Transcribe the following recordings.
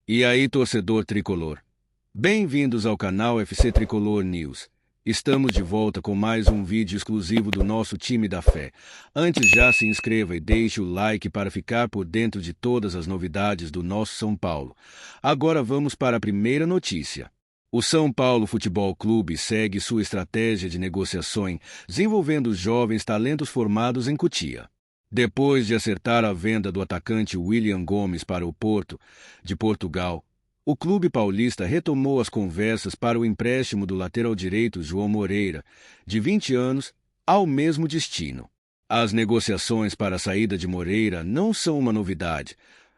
E aí, torcedor tricolor? Bem-vindos ao canal FC Tricolor News. Estamos de volta com mais um vídeo exclusivo do nosso time da fé. Antes, já se inscreva e deixe o like para ficar por dentro de todas as novidades do nosso São Paulo. Agora vamos para a primeira notícia. O São Paulo Futebol Clube segue sua estratégia de negociações, desenvolvendo jovens talentos formados em Cotia. Depois de acertar a venda do atacante William Gomes para o Porto, de Portugal, o clube paulista retomou as conversas para o empréstimo do lateral direito João Moreira, de 20 anos, ao mesmo destino. As negociações para a saída de Moreira não são uma novidade,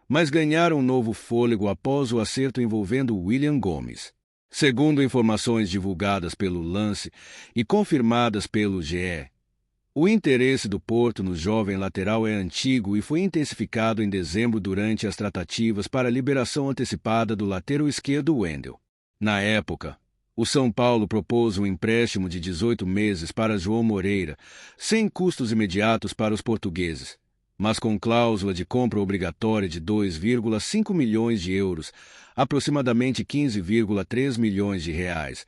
mas ganharam um novo fôlego após o acerto envolvendo William Gomes. Segundo informações divulgadas pelo Lance e confirmadas pelo GE, o interesse do Porto no jovem lateral é antigo e foi intensificado em dezembro durante as tratativas para a liberação antecipada do lateral esquerdo Wendel. Na época, o São Paulo propôs um empréstimo de 18 meses para João Moreira, sem custos imediatos para os portugueses, mas com cláusula de compra obrigatória de 2,5 milhões de euros, aproximadamente 15,3 milhões de reais,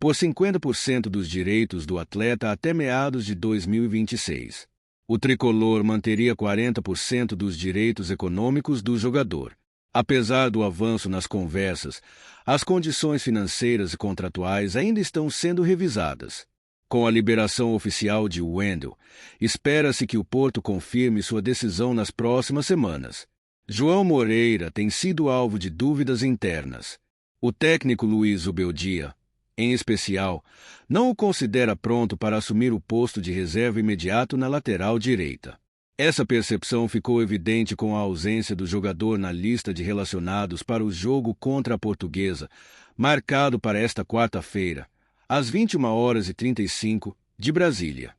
por 50% dos direitos do atleta até meados de 2026. O tricolor manteria 40% dos direitos econômicos do jogador. Apesar do avanço nas conversas, as condições financeiras e contratuais ainda estão sendo revisadas. Com a liberação oficial de Wendel, espera-se que o Porto confirme sua decisão nas próximas semanas. João Moreira tem sido alvo de dúvidas internas. O técnico Luiz Zubeldia, em especial, não o considera pronto para assumir o posto de reserva imediato na lateral direita. Essa percepção ficou evidente com a ausência do jogador na lista de relacionados para o jogo contra a Portuguesa, marcado para esta quarta-feira, às 21h35, de Brasília.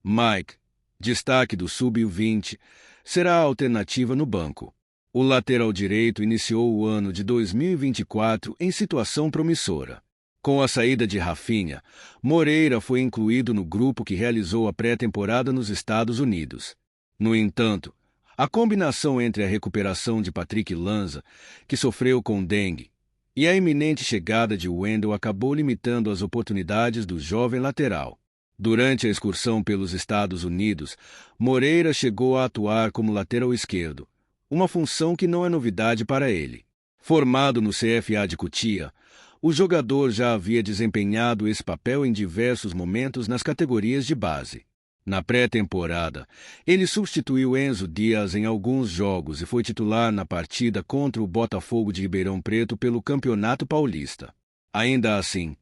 Mike, destaque do Sub-20, será a alternativa no banco. O lateral direito iniciou o ano de 2024 em situação promissora. Com a saída de Rafinha, Moreira foi incluído no grupo que realizou a pré-temporada nos Estados Unidos. No entanto, a combinação entre a recuperação de Patrick Lanza, que sofreu com dengue, e a iminente chegada de Wendel acabou limitando as oportunidades do jovem lateral. Durante a excursão pelos Estados Unidos, Moreira chegou a atuar como lateral esquerdo, uma função que não é novidade para ele. Formado no CFA de Cotia, o jogador já havia desempenhado esse papel em diversos momentos nas categorias de base. Na pré-temporada, ele substituiu Enzo Dias em alguns jogos e foi titular na partida contra o Botafogo de Ribeirão Preto pelo Campeonato Paulista. Ainda assim,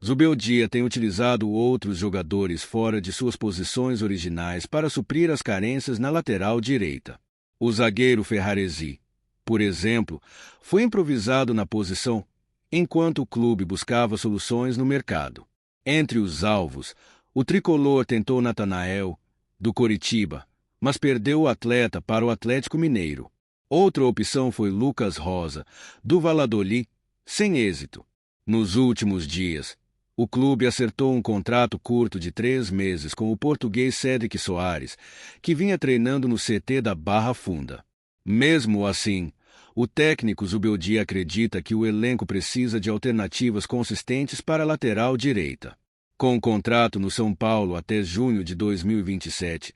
Zubeldia tem utilizado outros jogadores fora de suas posições originais para suprir as carências na lateral direita. O zagueiro Ferraresi, por exemplo, foi improvisado na posição enquanto o clube buscava soluções no mercado. Entre os alvos, o tricolor tentou Natanael, do Coritiba, mas perdeu o atleta para o Atlético Mineiro. Outra opção foi Lucas Rosa, do Valladolid, sem êxito. Nos últimos dias, o clube acertou um contrato curto de 3 meses com o português Cédric Soares, que vinha treinando no CT da Barra Funda. Mesmo assim, o técnico Zubeldia acredita que o elenco precisa de alternativas consistentes para a lateral direita. Com contrato no São Paulo até junho de 2027,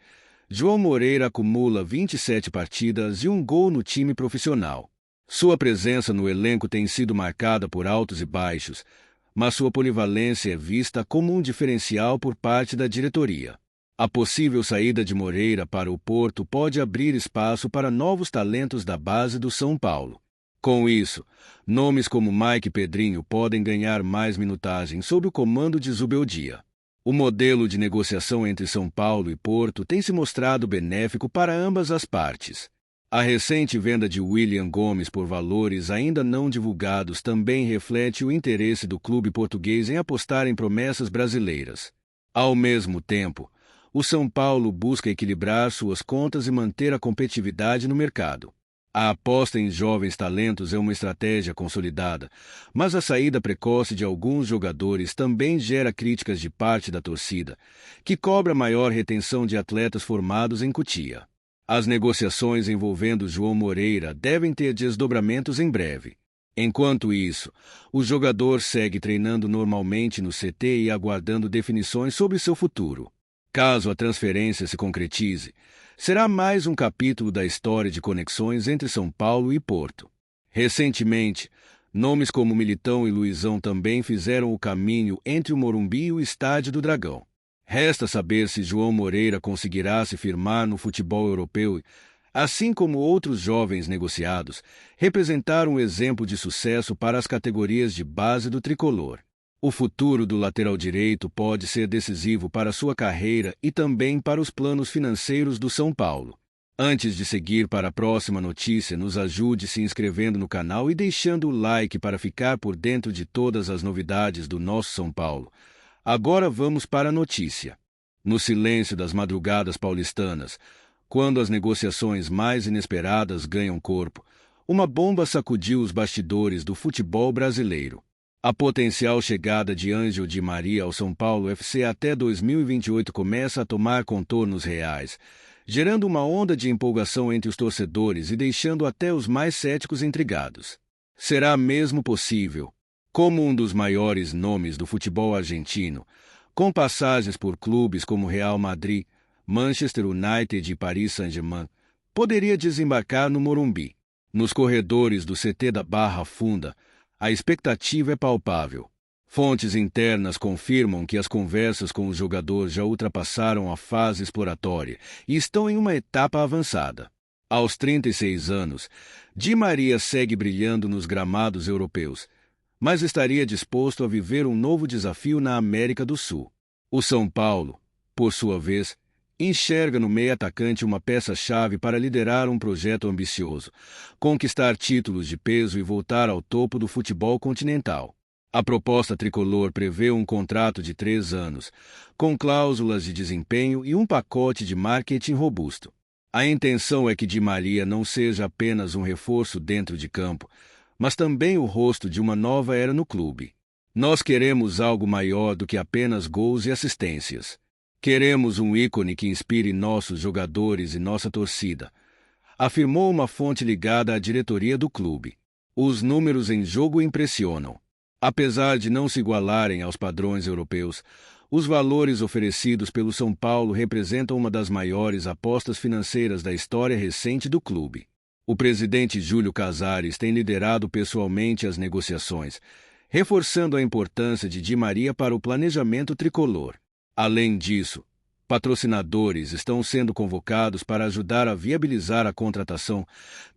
João Moreira acumula 27 partidas e 1 gol no time profissional. Sua presença no elenco tem sido marcada por altos e baixos, mas sua polivalência é vista como um diferencial por parte da diretoria. A possível saída de Moreira para o Porto pode abrir espaço para novos talentos da base do São Paulo. Com isso, nomes como Mike Pedrinho podem ganhar mais minutagem sob o comando de Zubeldia. O modelo de negociação entre São Paulo e Porto tem se mostrado benéfico para ambas as partes. A recente venda de William Gomes por valores ainda não divulgados também reflete o interesse do clube português em apostar em promessas brasileiras. Ao mesmo tempo, o São Paulo busca equilibrar suas contas e manter a competitividade no mercado. A aposta em jovens talentos é uma estratégia consolidada, mas a saída precoce de alguns jogadores também gera críticas de parte da torcida, que cobra maior retenção de atletas formados em Cotia. As negociações envolvendo João Moreira devem ter desdobramentos em breve. Enquanto isso, o jogador segue treinando normalmente no CT e aguardando definições sobre seu futuro. Caso a transferência se concretize, será mais um capítulo da história de conexões entre São Paulo e Porto. Recentemente, nomes como Militão e Luizão também fizeram o caminho entre o Morumbi e o Estádio do Dragão. Resta saber se João Moreira conseguirá se firmar no futebol europeu, assim como outros jovens negociados, representar um exemplo de sucesso para as categorias de base do tricolor. O futuro do lateral direito pode ser decisivo para sua carreira e também para os planos financeiros do São Paulo. Antes de seguir para a próxima notícia, nos ajude se inscrevendo no canal e deixando o like para ficar por dentro de todas as novidades do nosso São Paulo. Agora vamos para a notícia. No silêncio das madrugadas paulistanas, quando as negociações mais inesperadas ganham corpo, uma bomba sacudiu os bastidores do futebol brasileiro. A potencial chegada de Ângelo Di Maria ao São Paulo FC até 2028 começa a tomar contornos reais, gerando uma onda de empolgação entre os torcedores e deixando até os mais céticos intrigados. Será mesmo possível? Como um dos maiores nomes do futebol argentino, com passagens por clubes como Real Madrid, Manchester United e Paris Saint-Germain, poderia desembarcar no Morumbi. Nos corredores do CT da Barra Funda, a expectativa é palpável. Fontes internas confirmam que as conversas com o jogador já ultrapassaram a fase exploratória e estão em uma etapa avançada. Aos 36 anos, Di Maria segue brilhando nos gramados europeus, mas estaria disposto a viver um novo desafio na América do Sul. O São Paulo, por sua vez, enxerga no meio-atacante uma peça-chave para liderar um projeto ambicioso, conquistar títulos de peso e voltar ao topo do futebol continental. A proposta tricolor prevê um contrato de 3 anos, com cláusulas de desempenho e um pacote de marketing robusto. A intenção é que Di Maria não seja apenas um reforço dentro de campo, mas também o rosto de uma nova era no clube. Nós queremos algo maior do que apenas gols e assistências. Queremos um ícone que inspire nossos jogadores e nossa torcida, afirmou uma fonte ligada à diretoria do clube. Os números em jogo impressionam. Apesar de não se igualarem aos padrões europeus, os valores oferecidos pelo São Paulo representam uma das maiores apostas financeiras da história recente do clube. O presidente Júlio Casares tem liderado pessoalmente as negociações, reforçando a importância de Di Maria para o planejamento tricolor. Além disso, patrocinadores estão sendo convocados para ajudar a viabilizar a contratação,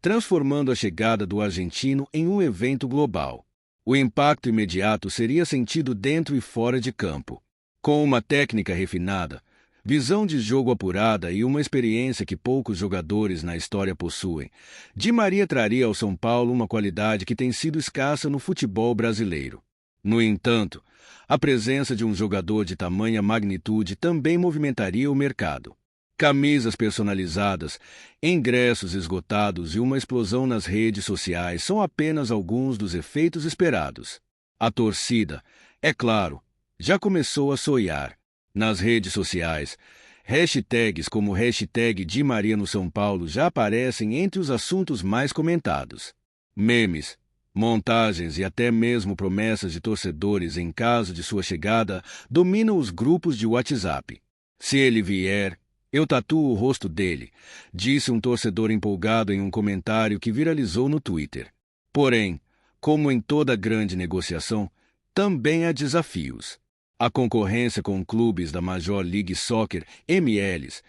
transformando a chegada do argentino em um evento global. O impacto imediato seria sentido dentro e fora de campo. Com uma técnica refinada, visão de jogo apurada e uma experiência que poucos jogadores na história possuem, Di Maria traria ao São Paulo uma qualidade que tem sido escassa no futebol brasileiro. No entanto, a presença de um jogador de tamanha magnitude também movimentaria o mercado. Camisas personalizadas, ingressos esgotados e uma explosão nas redes sociais são apenas alguns dos efeitos esperados. A torcida, é claro, já começou a sonhar. Nas redes sociais, hashtags como hashtag Di Maria no São Paulo já aparecem entre os assuntos mais comentados. Memes, montagens e até mesmo promessas de torcedores em caso de sua chegada dominam os grupos de WhatsApp. Se ele vier, eu tatuo o rosto dele, disse um torcedor empolgado em um comentário que viralizou no Twitter. Porém, como em toda grande negociação, também há desafios. A concorrência com clubes da Major League Soccer, MLS,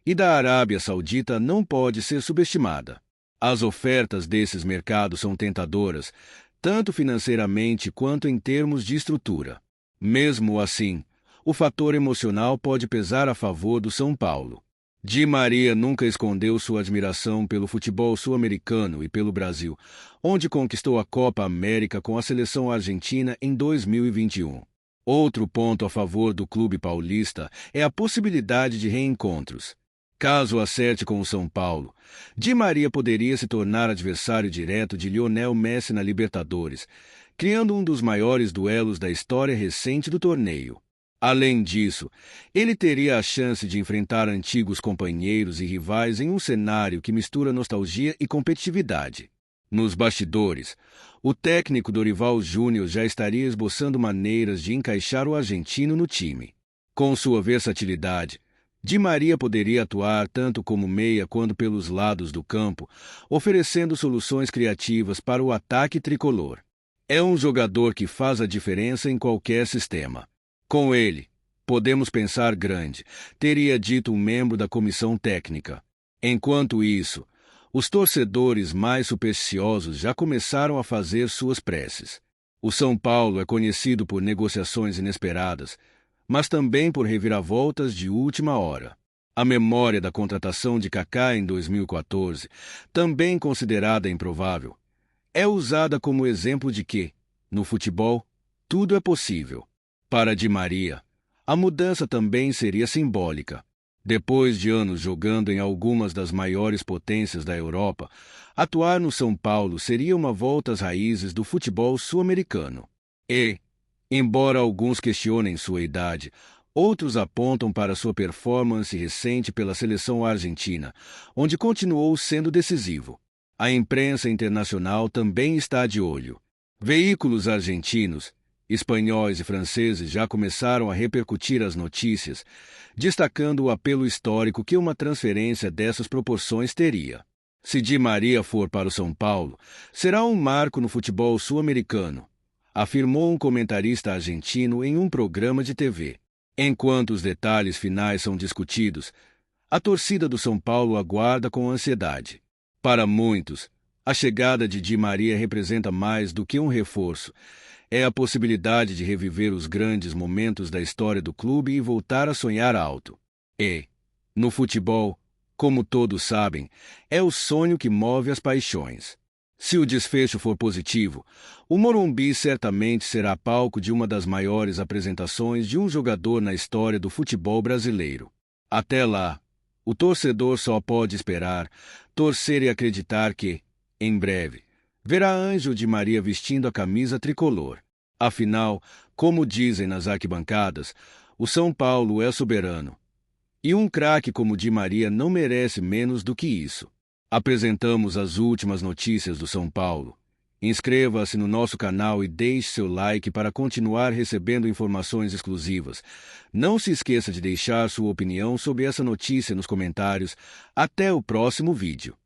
e da Arábia Saudita não pode ser subestimada. As ofertas desses mercados são tentadoras, tanto financeiramente quanto em termos de estrutura. Mesmo assim, o fator emocional pode pesar a favor do São Paulo. Di Maria nunca escondeu sua admiração pelo futebol sul-americano e pelo Brasil, onde conquistou a Copa América com a seleção argentina em 2021. Outro ponto a favor do clube paulista é a possibilidade de reencontros. Caso acerte com o São Paulo, Di Maria poderia se tornar adversário direto de Lionel Messi na Libertadores, criando um dos maiores duelos da história recente do torneio. Além disso, ele teria a chance de enfrentar antigos companheiros e rivais em um cenário que mistura nostalgia e competitividade. Nos bastidores, o técnico Dorival Júnior já estaria esboçando maneiras de encaixar o argentino no time. Com sua versatilidade, Di Maria poderia atuar tanto como meia quanto pelos lados do campo, oferecendo soluções criativas para o ataque tricolor. É um jogador que faz a diferença em qualquer sistema. Com ele, podemos pensar grande, teria dito um membro da comissão técnica. Enquanto isso, os torcedores mais supersticiosos já começaram a fazer suas preces. O São Paulo é conhecido por negociações inesperadas, mas também por reviravoltas de última hora. A memória da contratação de Kaká em 2014, também considerada improvável, é usada como exemplo de que, no futebol, tudo é possível. Para Di Maria, a mudança também seria simbólica. Depois de anos jogando em algumas das maiores potências da Europa, atuar no São Paulo seria uma volta às raízes do futebol sul-americano. E, embora alguns questionem sua idade, outros apontam para sua performance recente pela seleção argentina, onde continuou sendo decisivo. A imprensa internacional também está de olho. Veículos argentinos, espanhóis e franceses já começaram a repercutir as notícias, destacando o apelo histórico que uma transferência dessas proporções teria. Se Di Maria for para o São Paulo, será um marco no futebol sul-americano, afirmou um comentarista argentino em um programa de TV. Enquanto os detalhes finais são discutidos, a torcida do São Paulo aguarda com ansiedade. Para muitos, a chegada de Di Maria representa mais do que um reforço. É a possibilidade de reviver os grandes momentos da história do clube e voltar a sonhar alto. E, no futebol, como todos sabem, é o sonho que move as paixões. Se o desfecho for positivo, o Morumbi certamente será palco de uma das maiores apresentações de um jogador na história do futebol brasileiro. Até lá, o torcedor só pode esperar, torcer e acreditar que, em breve, verá Ângelo Di Maria vestindo a camisa tricolor. Afinal, como dizem nas arquibancadas, o São Paulo é soberano. E um craque como Di Maria não merece menos do que isso. Apresentamos as últimas notícias do São Paulo. Inscreva-se no nosso canal e deixe seu like para continuar recebendo informações exclusivas. Não se esqueça de deixar sua opinião sobre essa notícia nos comentários. Até o próximo vídeo.